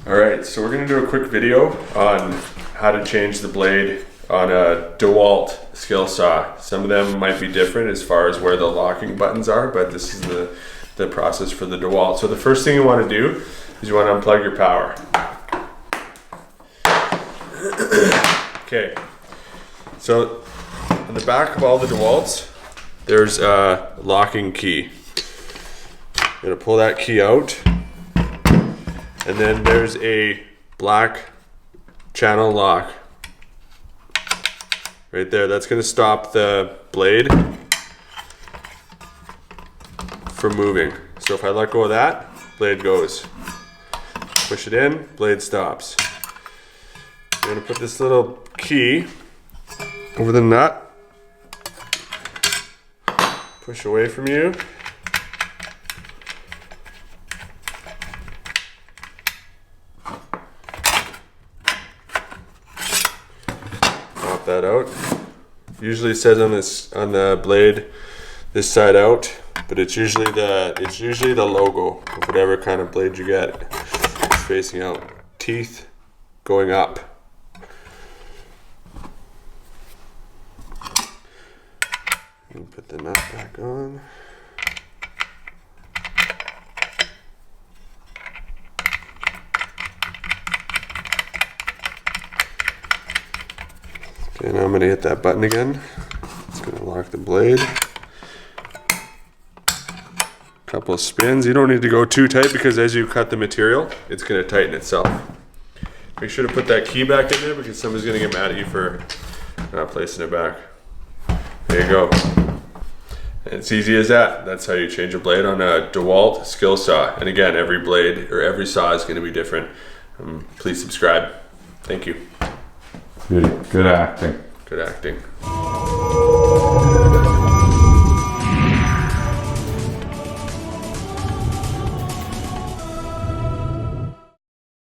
Alright, so we're going to do a quick video on how to change the blade on a Dewalt Skil Saw. Some of them might be different as far as where the locking buttons are, but this is the process for the Dewalt. So the first thing you want to do is you want to unplug your power. Okay, so on the back of all the Dewalts, there's a locking key. I'm going to pull that key out. And then there's a black channel lock right there. That's going to stop the blade from moving. So if I let go of that, blade goes. Push it in, blade stops. I'm going to put this little key over the nut. Push away from you. That out. Usually it says on the blade this side out, but it's usually the logo of whatever kind of blade you get. It's facing out. Teeth going up. And put the nut back on. Okay, now I'm going to hit that button again. It's going to lock the blade. Couple of spins. You don't need to go too tight because as you cut the material, it's going to tighten itself. Make sure to put that key back in there because somebody's going to get mad at you for not placing it back. There you go. And it's easy as that. That's how you change a blade on a Dewalt Skil Saw. And again, every blade or every saw is going to be different. Please subscribe. Thank you. Good acting. Good acting.